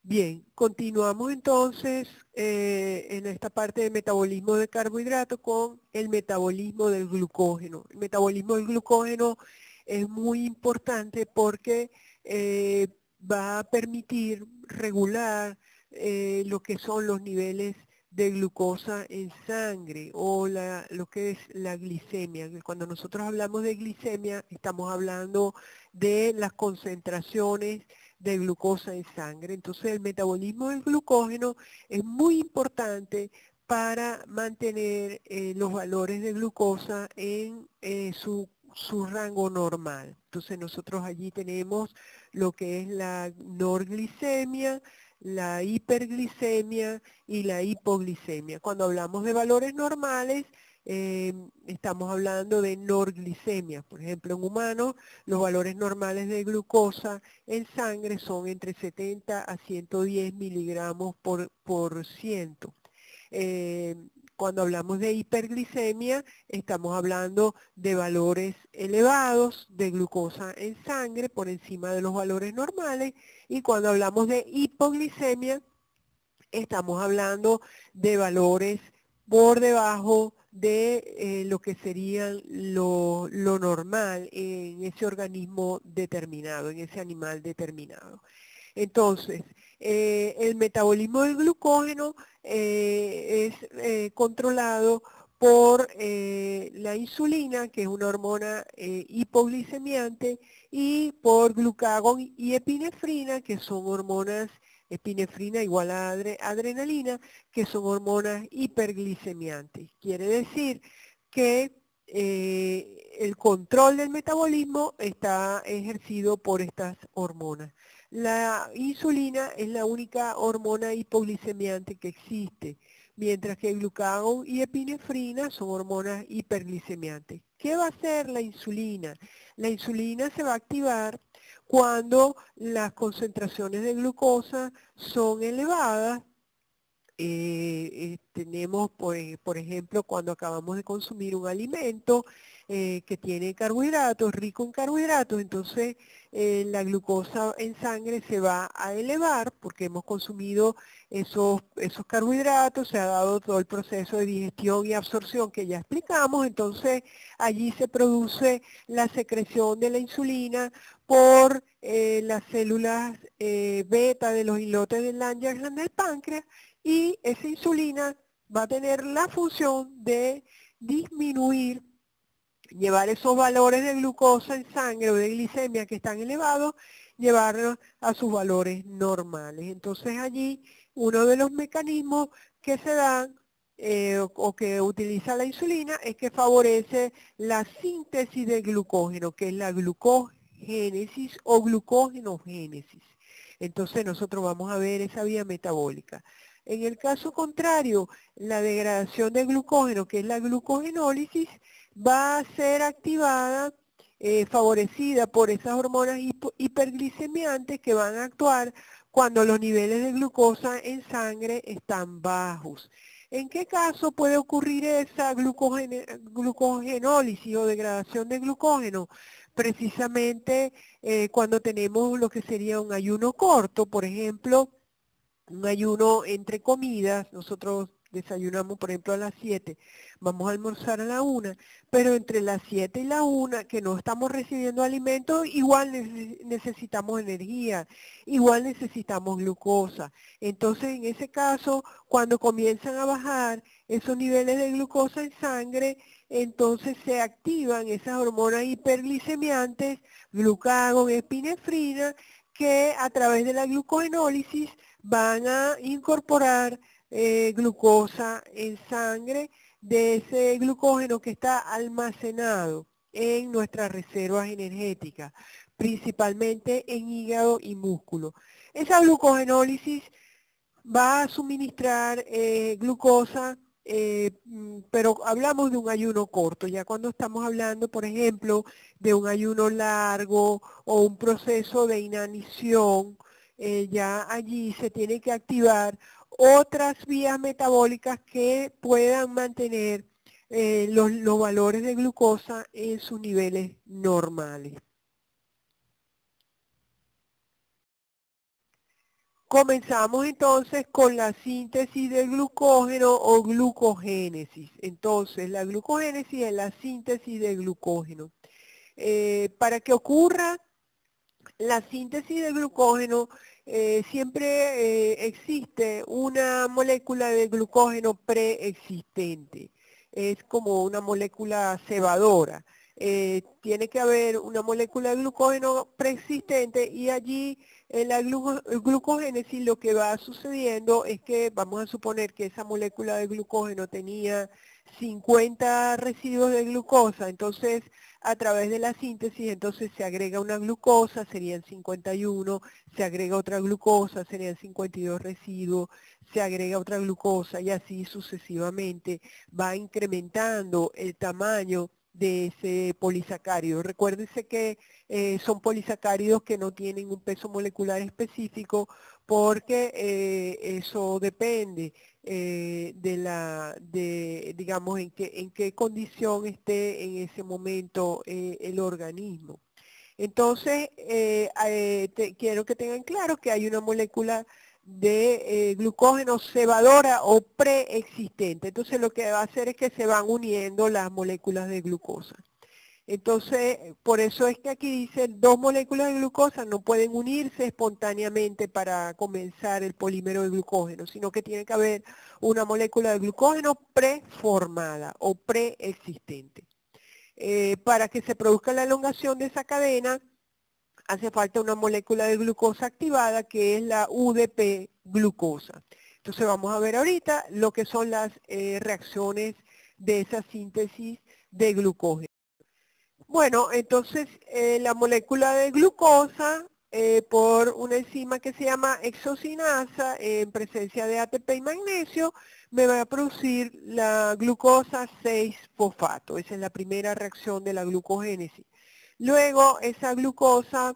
Bien, continuamos entonces en esta parte de metabolismo de carbohidratos con el metabolismo del glucógeno. El metabolismo del glucógeno es muy importante porque va a permitir regular lo que son los niveles de glucosa en sangre o lo que es la glicemia. Cuando nosotros hablamos de glicemia, estamos hablando de las concentraciones de glucosa en sangre. Entonces el metabolismo del glucógeno es muy importante para mantener los valores de glucosa en su rango normal. Entonces nosotros allí tenemos lo que es la norglicemia, la hiperglicemia y la hipoglicemia. Cuando hablamos de valores normales, estamos hablando de norglicemia. Por ejemplo, en humanos, los valores normales de glucosa en sangre son entre 70 a 110 miligramos por ciento. Cuando hablamos de hiperglicemia, estamos hablando de valores elevados de glucosa en sangre por encima de los valores normales. Y cuando hablamos de hipoglicemia, estamos hablando de valores por debajo de lo que serían lo normal en ese organismo determinado, en ese animal determinado. Entonces, el metabolismo del glucógeno es controlado por la insulina, que es una hormona hipoglicemiante, y por glucagón y epinefrina, que son hormonas, epinefrina igual a adrenalina, que son hormonas hiperglicemiantes. Quiere decir que el control del metabolismo está ejercido por estas hormonas. La insulina es la única hormona hipoglicemiante que existe, mientras que el glucagón y epinefrina son hormonas hiperglicemiantes. ¿Qué va a hacer la insulina? La insulina se va a activar cuando las concentraciones de glucosa son elevadas. Tenemos, por ejemplo, cuando acabamos de consumir un alimento que tiene carbohidratos, rico en carbohidratos, entonces la glucosa en sangre se va a elevar porque hemos consumido esos carbohidratos, se ha dado todo el proceso de digestión y absorción que ya explicamos, entonces allí se produce la secreción de la insulina por las células beta de los islotes de Langerhans del páncreas, y esa insulina va a tener la función de disminuir, llevar esos valores de glucosa en sangre o de glicemia que están elevados, llevarlos a sus valores normales. Entonces allí uno de los mecanismos que se dan o que utiliza la insulina es que favorece la síntesis de glucógeno, que es la glucogénesis o glucogenogénesis. Entonces nosotros vamos a ver esa vía metabólica. En el caso contrario, la degradación de glucógeno, que es la glucogenólisis, va a ser activada, favorecida por esas hormonas hiperglicemiantes que van a actuar cuando los niveles de glucosa en sangre están bajos. ¿En qué caso puede ocurrir esa glucogenólisis o degradación de glucógeno? Precisamente cuando tenemos lo que sería un ayuno corto, por ejemplo, un ayuno entre comidas. Nosotros desayunamos, por ejemplo, a las 7, vamos a almorzar a la 1, pero entre las 7 y la 1, que no estamos recibiendo alimentos, igual necesitamos energía, igual necesitamos glucosa. Entonces, en ese caso, cuando comienzan a bajar esos niveles de glucosa en sangre, entonces se activan esas hormonas hiperglicemiantes, glucagón, epinefrina, que a través de la glucogenólisis van a incorporar glucosa en sangre de ese glucógeno que está almacenado en nuestras reservas energéticas, principalmente en hígado y músculo. Esa glucogenólisis va a suministrar glucosa, pero hablamos de un ayuno corto. Ya cuando estamos hablando, por ejemplo, de un ayuno largo o un proceso de inanición, ya allí se tiene que activar otras vías metabólicas que puedan mantener los valores de glucosa en sus niveles normales. Comenzamos entonces con la síntesis del glucógeno o glucogénesis. Entonces, la glucogénesis es la síntesis del glucógeno. Para que ocurra la síntesis del glucógeno, siempre existe una molécula de glucógeno preexistente. Es como una molécula cebadora. Tiene que haber una molécula de glucógeno preexistente y allí en la glucogénesis lo que va sucediendo es que vamos a suponer que esa molécula de glucógeno tenía 50 residuos de glucosa, entonces a través de la síntesis entonces se agrega una glucosa, serían 51, se agrega otra glucosa, serían 52 residuos, se agrega otra glucosa y así sucesivamente va incrementando el tamaño de ese polisacárido. Recuérdense que son polisacáridos que no tienen un peso molecular específico porque eso depende digamos, en qué condición esté en ese momento el organismo. Entonces, quiero que tengan claro que hay una molécula de glucógeno cebadora o preexistente. Entonces, lo que va a hacer es que se van uniendo las moléculas de glucosa. Entonces, por eso es que aquí dice dos moléculas de glucosa no pueden unirse espontáneamente para comenzar el polímero de glucógeno, sino que tiene que haber una molécula de glucógeno preformada o preexistente. Para que se produzca la elongación de esa cadena, hace falta una molécula de glucosa activada que es la UDP glucosa. Entonces vamos a ver ahorita lo que son las reacciones de esa síntesis de glucógeno. Bueno, entonces la molécula de glucosa por una enzima que se llama exocinasa en presencia de ATP y magnesio me va a producir la glucosa 6-fosfato. Esa es la primera reacción de la glucogénesis. Luego esa glucosa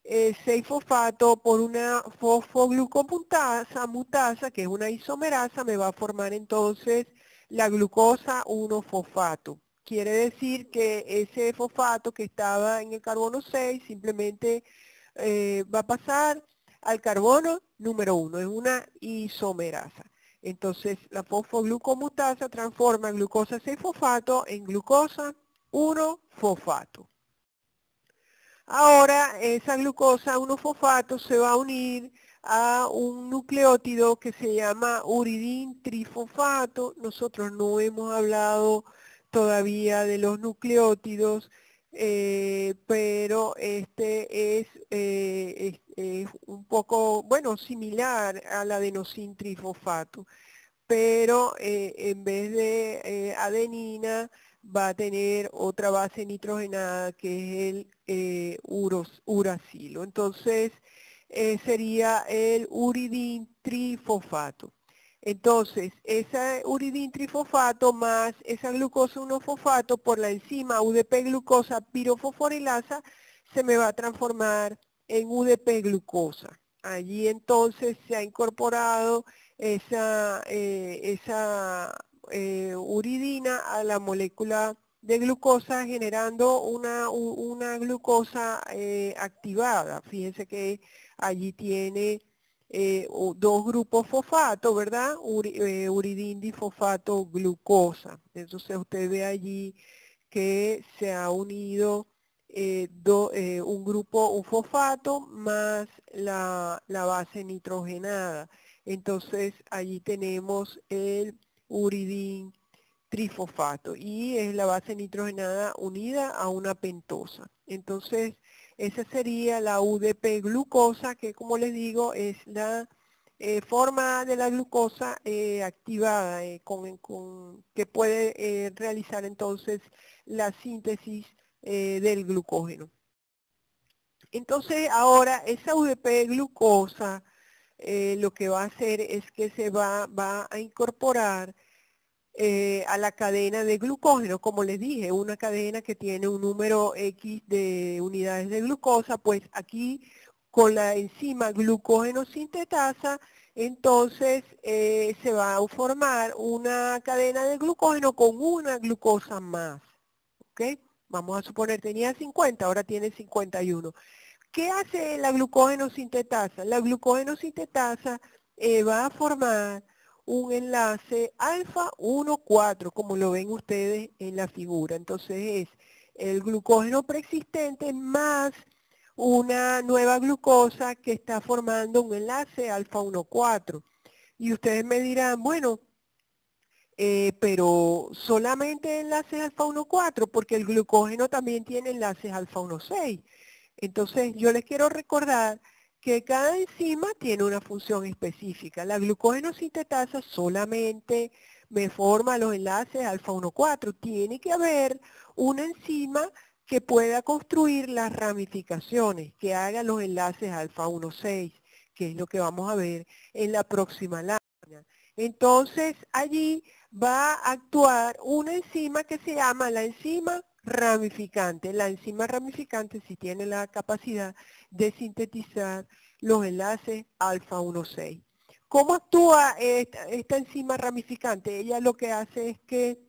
6-fosfato por una fosfoglucomutasa, que es una isomerasa, me va a formar entonces la glucosa 1-fosfato. Quiere decir que ese fosfato que estaba en el carbono 6 simplemente va a pasar al carbono número 1, es una isomerasa. Entonces la fosfoglucomutasa transforma glucosa 6-fosfato en glucosa 1-fosfato. Ahora esa glucosa 1-fosfato se va a unir a un nucleótido que se llama uridín trifosfato. Nosotros no hemos hablado todavía de los nucleótidos, pero este es un poco, bueno, similar al adenosín trifosfato, pero en vez de adenina va a tener otra base nitrogenada que es el uracilo. Entonces sería el uridín trifosfato. Entonces, ese uridín trifosfato más esa glucosa 1-fosfato por la enzima UDP glucosa pirofosforilasa se me va a transformar en UDP glucosa. Allí entonces se ha incorporado esa uridina a la molécula de glucosa generando una glucosa activada. Fíjense que allí tiene dos grupos fosfato, ¿verdad? Uridín difosfato glucosa. Entonces usted ve allí que se ha unido un grupo, un fosfato más la base nitrogenada. Entonces allí tenemos el uridín trifosfato y es la base nitrogenada unida a una pentosa. Entonces esa sería la UDP glucosa, que como les digo es la forma de la glucosa activada que puede realizar entonces la síntesis del glucógeno. Entonces ahora esa UDP glucosa lo que va a hacer es que se va a incorporar a la cadena de glucógeno, como les dije, una cadena que tiene un número X de unidades de glucosa, pues aquí con la enzima glucógeno sintetasa, entonces se va a formar una cadena de glucógeno con una glucosa más, ¿ok? Vamos a suponer tenía 50, ahora tiene 51. ¿Qué hace la glucógeno sintetasa? La glucógeno sintetasa va a formar un enlace alfa 1,4, como lo ven ustedes en la figura. Entonces es el glucógeno preexistente más una nueva glucosa que está formando un enlace alfa 1,4. Y ustedes me dirán, bueno, pero solamente enlaces alfa 1,4, porque el glucógeno también tiene enlaces alfa 1,6. Entonces yo les quiero recordar que cada enzima tiene una función específica. La glucógeno sintetasa solamente me forma los enlaces alfa 1,4. Tiene que haber una enzima que pueda construir las ramificaciones, que haga los enlaces alfa 1,6, que es lo que vamos a ver en la próxima lámina. Entonces allí va a actuar una enzima que se llama la enzima ramificante. La enzima ramificante sí tiene la capacidad de sintetizar los enlaces alfa 1,6. ¿Cómo actúa esta enzima ramificante? Ella lo que hace es que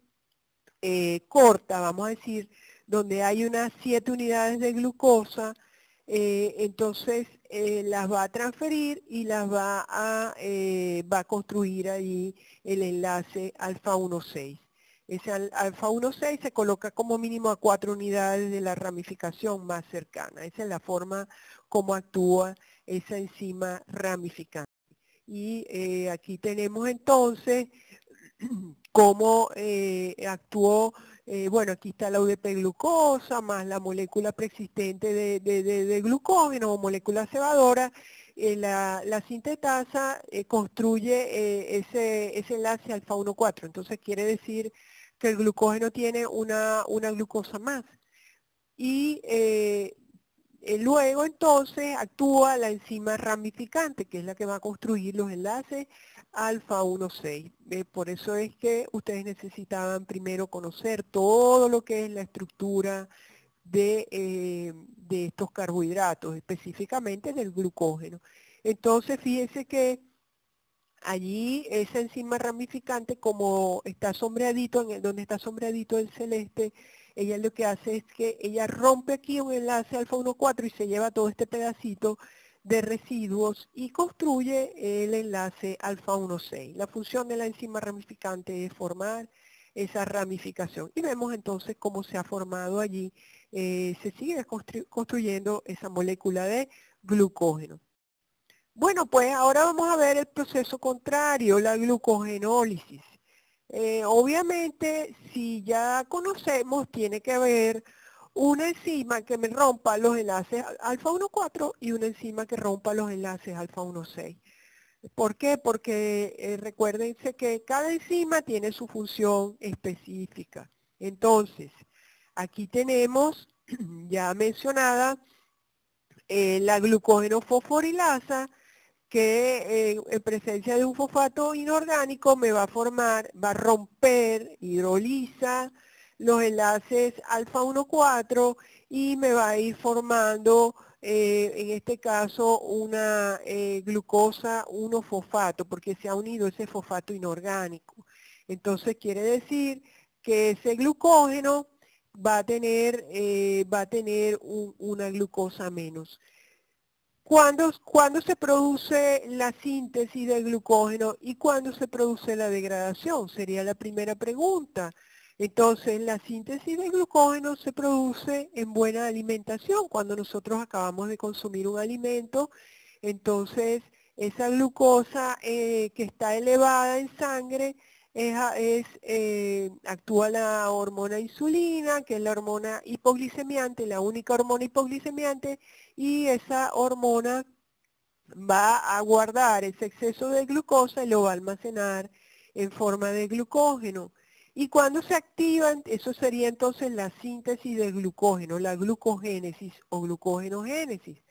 corta, vamos a decir, donde hay unas 7 unidades de glucosa, entonces las va a transferir y las va a construir ahí el enlace alfa 1,6. Ese alfa 1,6 se coloca como mínimo a 4 unidades de la ramificación más cercana. Esa es la forma como actúa esa enzima ramificante. Y aquí tenemos entonces cómo actuó, bueno, aquí está la UDP-glucosa más la molécula preexistente de glucógeno o molécula cebadora. La sintetasa construye ese enlace alfa 1,4. Entonces quiere decir que el glucógeno tiene una glucosa más. Y luego entonces actúa la enzima ramificante, que es la que va a construir los enlaces alfa 1,6. Por eso es que ustedes necesitaban primero conocer todo lo que es la estructura de estos carbohidratos, específicamente del glucógeno. Entonces fíjense que allí esa enzima ramificante, como está sombreadito, donde está sombreadito el celeste, ella lo que hace es que ella rompe aquí un enlace alfa 1,4 y se lleva todo este pedacito de residuos y construye el enlace alfa 1,6. La función de la enzima ramificante es formar esa ramificación. Y vemos entonces cómo se ha formado allí, se sigue construyendo esa molécula de glucógeno. Bueno, pues ahora vamos a ver el proceso contrario, la glucogenólisis. Obviamente, si ya conocemos, tiene que haber una enzima que me rompa los enlaces alfa 1,4 y una enzima que rompa los enlaces alfa 1,6. ¿Por qué? Porque recuérdense que cada enzima tiene su función específica. Entonces, aquí tenemos ya mencionada la glucógeno fosforilasa, que en presencia de un fosfato inorgánico me va a formar, va a romper, hidroliza los enlaces alfa 1,4 y me va a ir formando, en este caso, una glucosa 1-fosfato, porque se ha unido ese fosfato inorgánico. Entonces quiere decir que ese glucógeno va a tener, una glucosa menos. ¿Cuándo se produce la síntesis del glucógeno y cuándo se produce la degradación? Sería la primera pregunta. Entonces, la síntesis del glucógeno se produce en buena alimentación. Cuando nosotros acabamos de consumir un alimento, entonces esa glucosa que está elevada en sangre actúa la hormona insulina, que es la hormona hipoglicemiante, la única hormona hipoglicemiante, y esa hormona va a guardar ese exceso de glucosa y lo va a almacenar en forma de glucógeno. Y cuando se activan, eso sería entonces la síntesis del glucógeno, la glucogénesis o glucogenogénesis.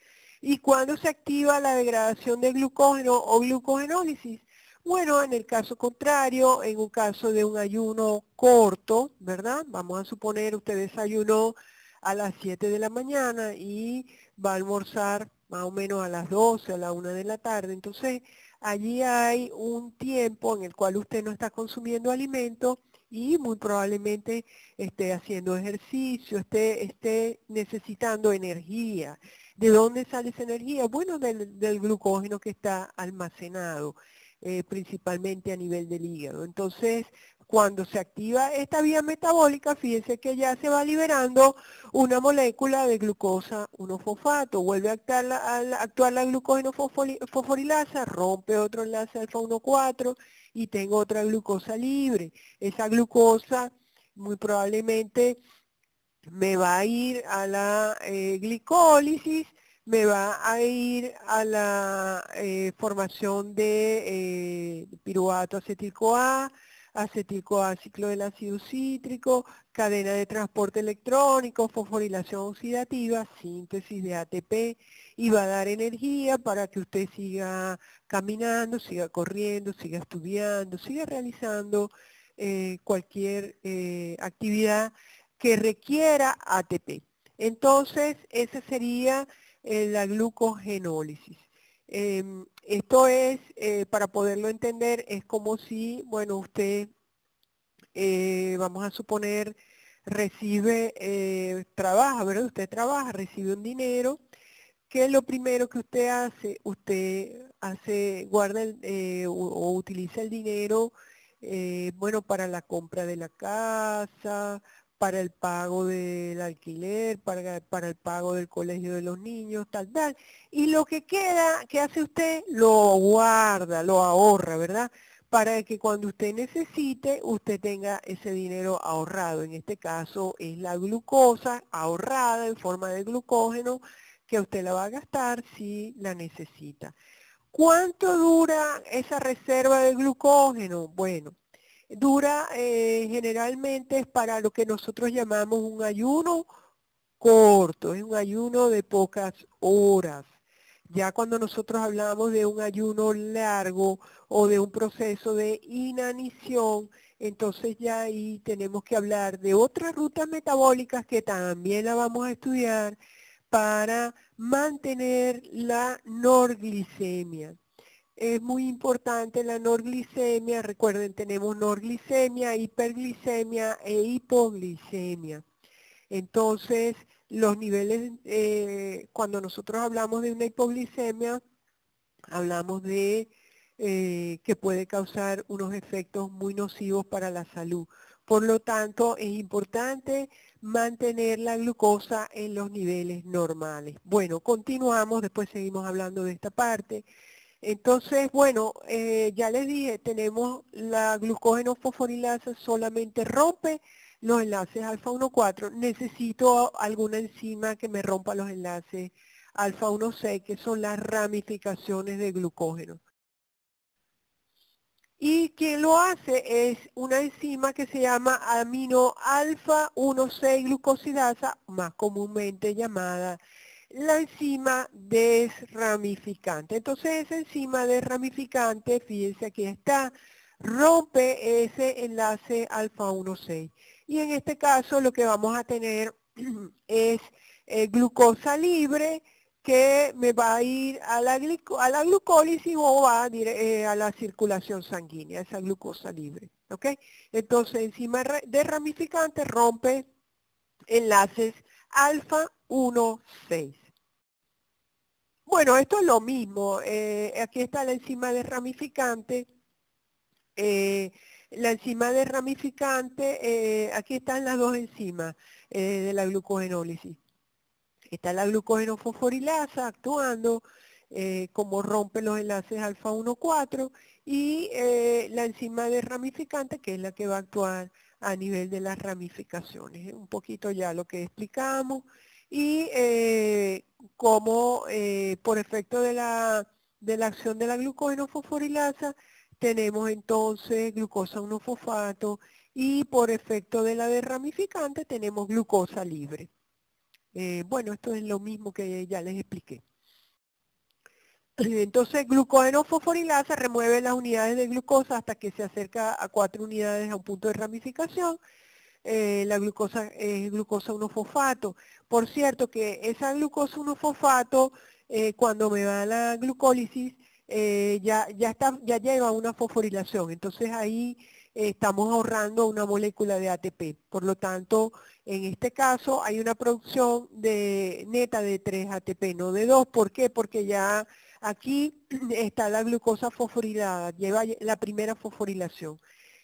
Y cuando se activa la degradación de glucógeno o glucogenólisis, bueno, en el caso contrario, en un caso de un ayuno corto, ¿verdad? Vamos a suponer usted desayunó a las 7 de la mañana y va a almorzar más o menos a las 12, a la 1 de la tarde. Entonces, allí hay un tiempo en el cual usted no está consumiendo alimento y muy probablemente esté haciendo ejercicio, esté necesitando energía. ¿De dónde sale esa energía? Bueno, del glucógeno que está almacenado, principalmente a nivel del hígado. Entonces, cuando se activa esta vía metabólica, fíjense que ya se va liberando una molécula de glucosa 1-fosfato, vuelve a actuar la glucógeno fosforilasa, rompe otro enlace alfa 1,4 y tengo otra glucosa libre. Esa glucosa muy probablemente me va a ir a la glicólisis, me va a ir a la formación de piruvato acetil-CoA, acetil-CoA ciclo del ácido cítrico, cadena de transporte electrónico, fosforilación oxidativa, síntesis de ATP, y va a dar energía para que usted siga caminando, siga corriendo, siga estudiando, siga realizando cualquier actividad que requiera ATP. Entonces, esa sería la glucogenólisis. Esto es, para poderlo entender, es como si, bueno, usted, vamos a suponer, trabaja, ¿verdad? Usted trabaja, recibe un dinero, que lo primero que usted guarda o utiliza el dinero, bueno, para la compra de la casa, para el pago del alquiler, para el pago del colegio de los niños, tal. Y lo que queda, ¿qué hace usted? Lo guarda, lo ahorra, ¿verdad? Para que cuando usted necesite, usted tenga ese dinero ahorrado. En este caso es la glucosa ahorrada en forma de glucógeno, que usted la va a gastar si la necesita. ¿Cuánto dura esa reserva de glucógeno? Bueno, dura generalmente es para lo que nosotros llamamos un ayuno corto, es un ayuno de pocas horas. Ya cuando nosotros hablamos de un ayuno largo o de un proceso de inanición, entonces ya ahí tenemos que hablar de otras rutas metabólicas que también la vamos a estudiar para mantener la norglicemia. Es muy importante la norglicemia, recuerden, tenemos norglicemia, hiperglicemia e hipoglicemia. Entonces, los niveles, cuando nosotros hablamos de una hipoglicemia, hablamos de que puede causar unos efectos muy nocivos para la salud. Por lo tanto, es importante mantener la glucosa en los niveles normales. Bueno, continuamos, después seguimos hablando de esta parte. Entonces, bueno, ya les dije, tenemos la glucógeno fosforilasa, solamente rompe los enlaces alfa 1,4. Necesito alguna enzima que me rompa los enlaces alfa 1,6, que son las ramificaciones de glucógeno. Y quien lo hace es una enzima que se llama amino alfa 1,6 glucosidasa, más comúnmente llamada la enzima desramificante. Entonces esa enzima desramificante, fíjense aquí está, rompe ese enlace alfa 1,6. Y en este caso lo que vamos a tener es glucosa libre, que me va a ir a la glucólisis o va a la circulación sanguínea, esa glucosa libre. ¿Ok? Entonces, enzima desramificante rompe enlaces alfa 1,6. Bueno, esto es lo mismo. Aquí está la enzima desramificante. La enzima desramificante, aquí están las dos enzimas de la glucogenólisis. Está la glucógeno-fosforilasa actuando como rompe los enlaces alfa 1,4 y la enzima de ramificante, que es la que va a actuar a nivel de las ramificaciones. Un poquito ya lo que explicamos y como por efecto de la acción de la glucógeno-fosforilasa tenemos entonces glucosa 1-fosfato y por efecto de la derramificante tenemos glucosa libre. Bueno, esto es lo mismo que ya les expliqué. Entonces, glucógeno fosforilasa remueve las unidades de glucosa hasta que se acerca a 4 unidades a un punto de ramificación. La glucosa es glucosa 1-fosfato. Por cierto que esa glucosa 1-fosfato, cuando me va a la glucólisis, ya lleva una fosforilación. Entonces ahí estamos ahorrando una molécula de ATP. Por lo tanto, en este caso hay una producción neta de 3 ATP, no de 2. ¿Por qué? Porque ya aquí está la glucosa fosforilada, lleva la primera fosforilación.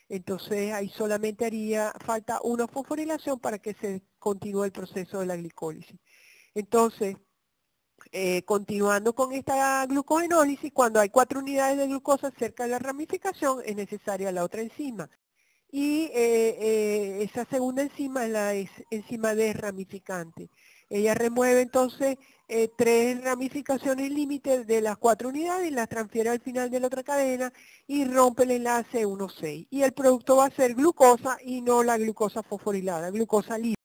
Entonces ahí solamente haría falta una fosforilación para que se continúe el proceso de la glicólisis. Entonces, continuando con esta glucogenólisis, cuando hay 4 unidades de glucosa cerca de la ramificación, es necesaria la otra enzima. Y esa segunda enzima es la enzima desramificante. Ella remueve entonces 3 ramificaciones límite de las 4 unidades y las transfiere al final de la otra cadena y rompe el enlace 1,6. Y el producto va a ser glucosa y no la glucosa fosforilada, glucosa libre.